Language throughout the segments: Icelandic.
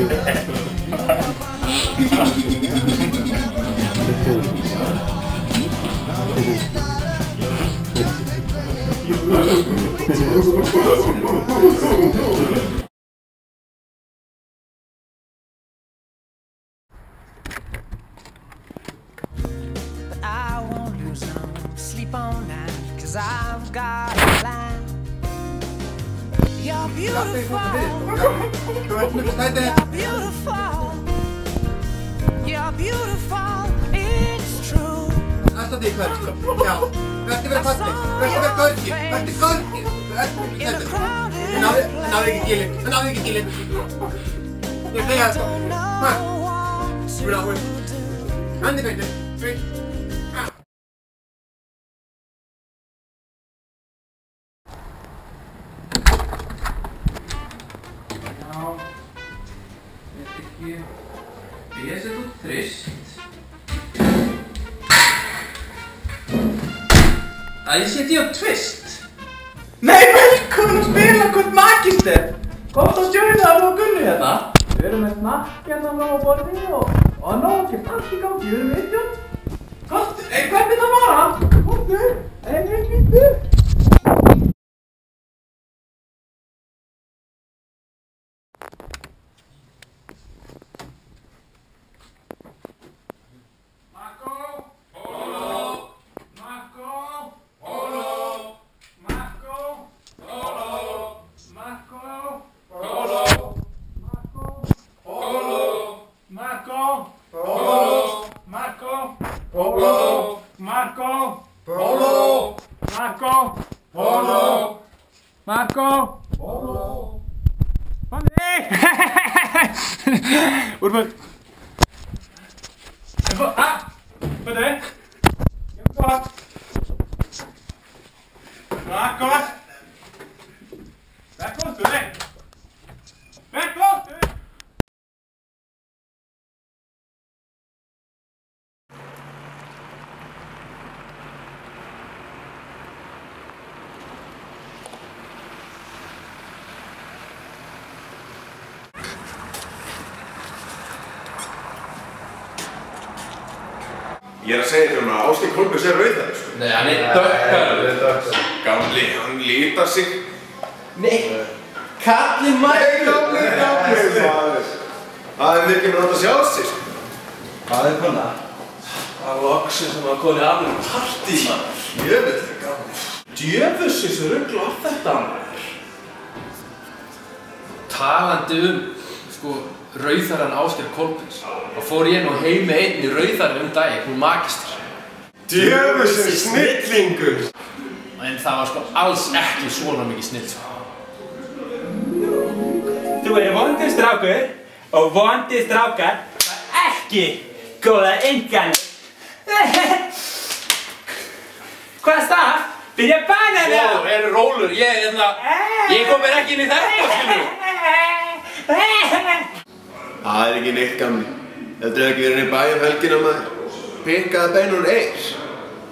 I won't lose no sleep all night, 'cause I've got a plan. You're beautiful. You're beautiful. It's true. Alltaf því kvöld, já. Vertu verið fallið, vertu verið görgir, vertu görgir. Náðu ekki gilið, náðu ekki gilið. Ég segja það sko. Bráður. Andi beintu, sveit. Ég set út þrist. Ég seti á twist. Nei, velkomin að spila hvort magister. Komst að stjóna á Gunni hérna. Við erum með snakk hérna frá borðinu og nóg allt í gangi, við erum eitthvað. Komstu, hvernig það var hann? Komstu, býttu. Marco! Polo! Pandi! Úrbjörn! Pandi! Marco! Marco! Välkommen! Välkommen! Ég að segja þér að Ásgeir Kolbjörns rauðari, sko. Nei, hann dökkaður. Gamli, hann lítar sig. Nei, kallinn mættur. Gamli, maður. Það mikið með að sjá sig, sko. Hvað kona? Það var loksins sem var konið alveg partí, maður. Djöfullir gamli. Djöfusins rugla á þetta, maður. Talandi sko, rauðarann Ásgeir Kolbjörns. Og fór ég nú heim með einn í rauðari daginn, hún magister. Djöfusins snillingur. En það var sko alls ekki svona mikið snill, sko. Þú vondur strákur og vondir strákar var ekki góðar einkanir. Hvað stað? Byrja banana! Jó, eru rólur, ég kom mér ekki inn í þetta, skilur. Það ekki neitt gamli. Heldur ekki verið inn í bæ helgina, maður. Pikkaði beinun eir.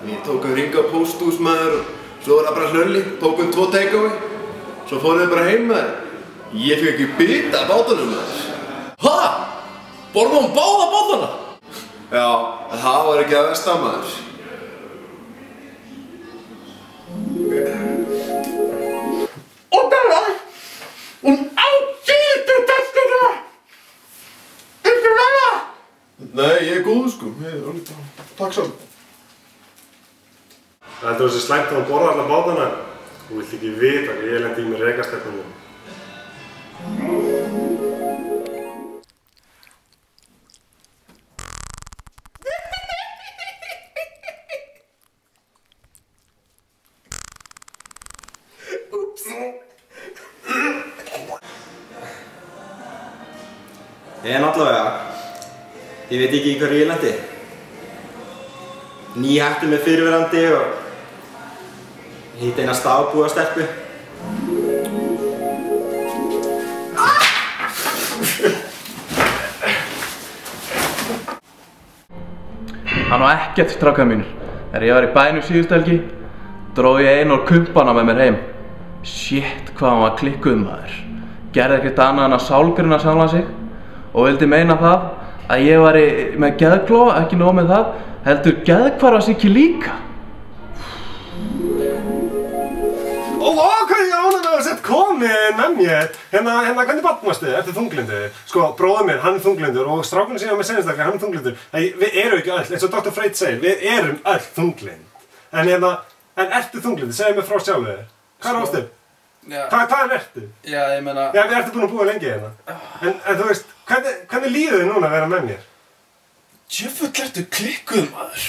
Ég tók að hringa á pósthús, maður, og svo var það bara hlölli. Tókum 2 take-away. Svo fórum við bara heim, maður. Ég fikk ekki bita af bátunum, maður. Hæ? Borðum báða bátana? Já, það var ekki að versta, maður. Og það var síðustu testina! Viltu vera? Nei, ég góður, sko. Takk svo. Það heldur þessi slæmt að borða alla bátana. Þú vilt ekki vita að ég lendi í með rekastefnunum. En allavega, ég veit ekki í hverju ég lendi. Nýhættur með fyrirverandi og hitt eina stafbúa stelpu. Hann var ekkert strákar mínir. Þegar ég var í bænum síðustu helgi, dró ég einu úr kumpana með mér heim. Shit, hvað hann var klikkuð, maður. Gerði ekkert annað en að sálgrina sjálfan sig og vildi meina það að ég væri með geðklofa, ekki nóg með það, heldur geðhvarfasýki líka. Hvað ég ánægður með að sett komið með mér. Hérna, hvernig barn varstu? Ertu þunglindur? Sko, bróður minn, hann er þunglindur og strákurinn sem ég var með seinastaklega, hann er þunglindur. Við erum ekki öll, eins og Dr. Freyr segir, við erum öll þunglind. En ertu þunglindur? Segðu mér frá sjálfu þér. Hvað er ástu? Hvaðan ertu? Já, ég meina... Já, við ertu búin að búa lengi hérna. En þú veist, hvernig líður þið núna að vera með mér? Djöfull ertu klikkuð, maður.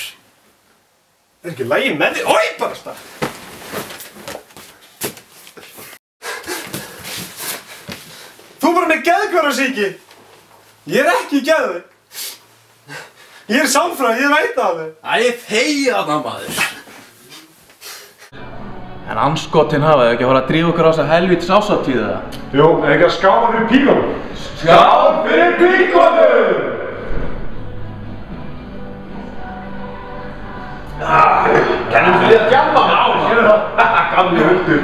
Er ekki lagi með þig? Ói, bara stað! Þú bara með geðhvarfasýki! Ég er ekki geðveik. Ég er sálfræðingur, ég veit það alveg. Æ, þegi þarna, maður. En andskotin hafa þau ekki að fara að drífa okkur á þessa helvítis ásatíð eða? Jú, ekki að skála fyrir píkonum. Skál fyrir píkonum! Kennum við að djamma? Já, séu það. Gamli hundur.